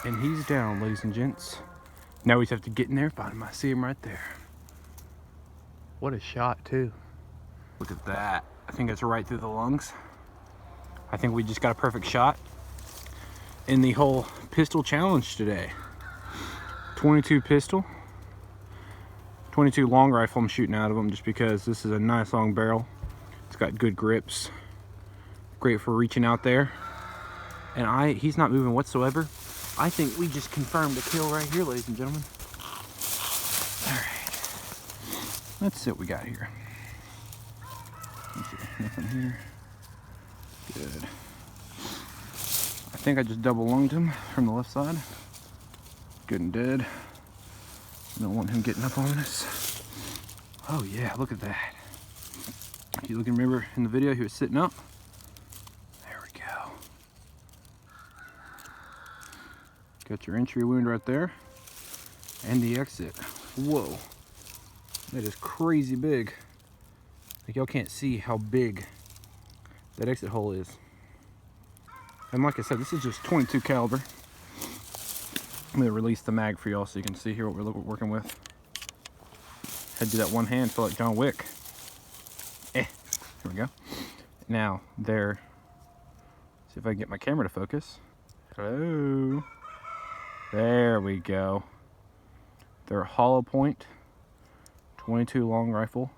And he's down, ladies and gents. Now we just have to get in there, find him. I see him right there. What a shot, too. Look at that. I think it's right through the lungs. I think we just got a perfect shot in the whole pistol challenge today. 22 pistol, 22 long rifle I'm shooting out of them just because this is a nice long barrel. It's got good grips. Great for reaching out there. And he's not moving whatsoever. I think we just confirmed a kill right here, ladies and gentlemen. All right. Let's see what we got here. Let's see, nothing here. Good. I think I just double lunged him from the left side. Good and dead. Don't want him getting up on us. Oh yeah, look at that. If you can remember in the video, he was sitting up. There we go. Got your entry wound right there. And the exit. Whoa. That is crazy big. Like y'all can't see how big that exit hole is. And like I said, this is just 22 caliber. I'm gonna release the mag for y'all so you can see here what we're working with. Had to do that one hand, feel like John Wick. Here we go. Now, there. See if I can get my camera to focus. Hello. There we go. They're a hollow point, 22 long rifle.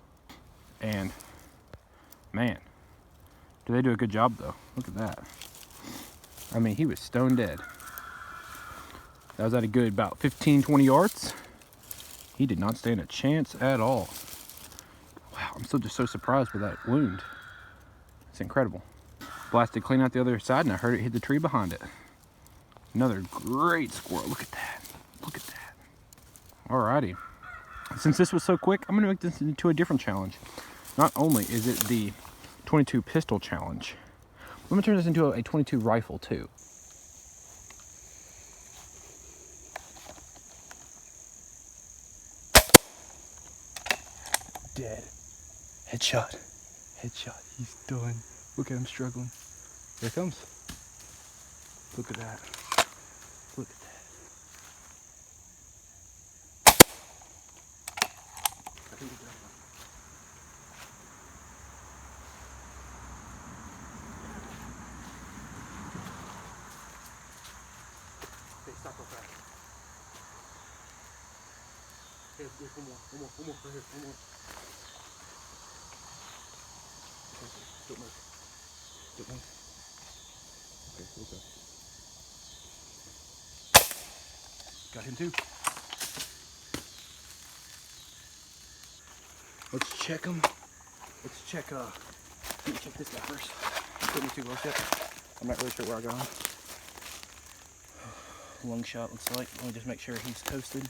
And, man, do they do a good job though. Look at that. I mean, he was stone dead. That was at a good about 15-20 yards. He did not stand a chance at all. Wow, I'm still just so surprised with that wound. It's incredible. Blasted clean out the other side and I heard it hit the tree behind it. Another great squirrel. Look at that. Look at that. Alrighty. Since this was so quick, I'm gonna make this into a different challenge. Not only is it the 22 pistol challenge, I'm gonna turn this into a 22 rifle too. Dead. Headshot. Headshot. He's done. Look at him struggling. There it comes. Look at that. Look at that. I think it's that one. Hey, stop real fast. Hey, there's one more, right here, one more. Don't move. Don't move. Okay, okay. Got him too. Let's check him. Let's check, let me check this guy first. Put me too close yet. I'm not really sure where I got him. Lung shot looks like. Let me just make sure he's toasted.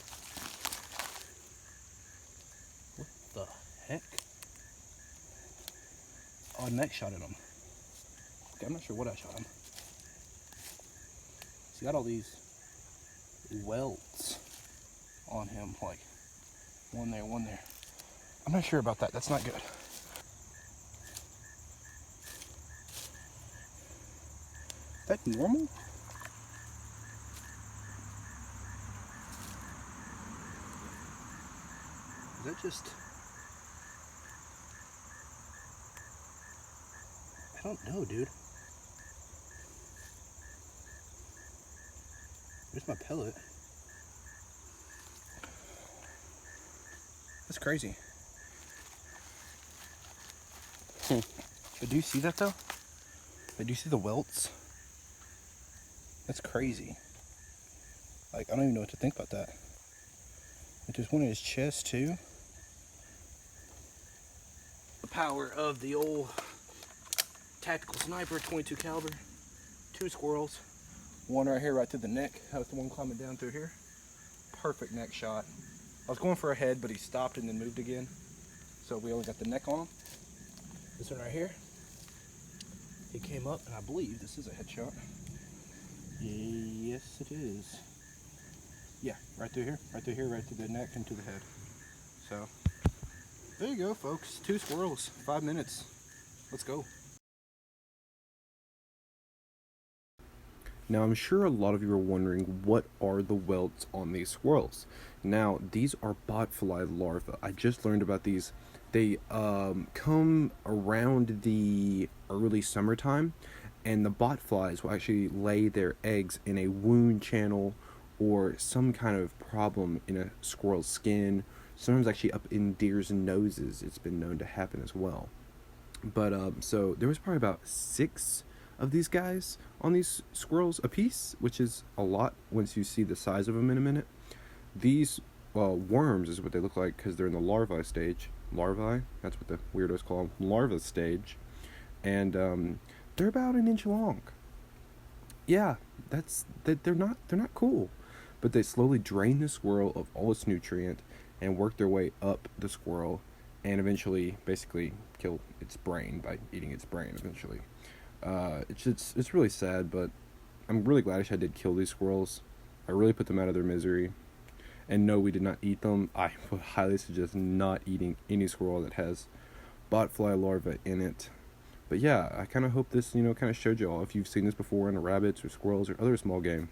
What the heck? Odd neck shot at him. Okay, I'm not sure what I shot him. He's got all these welts on him, like one there, one there. I'm not sure about that. That's not good. Is that normal? Is that just... I don't know, dude. Where's my pellet? That's crazy. But do you see that though? But do you see the welts? That's crazy. Like, I don't even know what to think about that. Like, there's one in his chest too. The power of the old tactical sniper, 22 caliber. 2 squirrels. One right here, right through the neck. That was the one climbing down through here. Perfect neck shot. I was going for a head, but he stopped and then moved again. So we only got the neck on him. This one right here. He came up, and I believe this is a headshot. Yes, it is. Yeah, right through here, right through the neck and to the head. So, there you go, folks. 2 squirrels, 5 minutes. Let's go. Now, I'm sure a lot of you are wondering, what are the welts on these squirrels? Now, these are botfly larvae. I just learned about these. They come around the early summertime, and the botflies will actually lay their eggs in a wound channel or some kind of problem in a squirrel's skin. Sometimes actually up in deer's noses. It's been known to happen as well. But so there was probably about 6 of these guys on these squirrels a piece, which is a lot once you see the size of them in a minute. These worms is what they look like because they're in the larvae stage. Larvae? That's what the weirdos call them. Larva stage. And they're about an inch long. Yeah, they're not cool. But they slowly drain the squirrel of all its nutrient and work their way up the squirrel and eventually basically kill its brain by eating its brain eventually. It's really sad, but I'm really glad I did kill these squirrels. I really put them out of their misery. And no, we did not eat them. I would highly suggest not eating any squirrel that has botfly larvae in it. But yeah, I kind of hope this, kind of showed you all, if you've seen this before in rabbits or squirrels or other small game.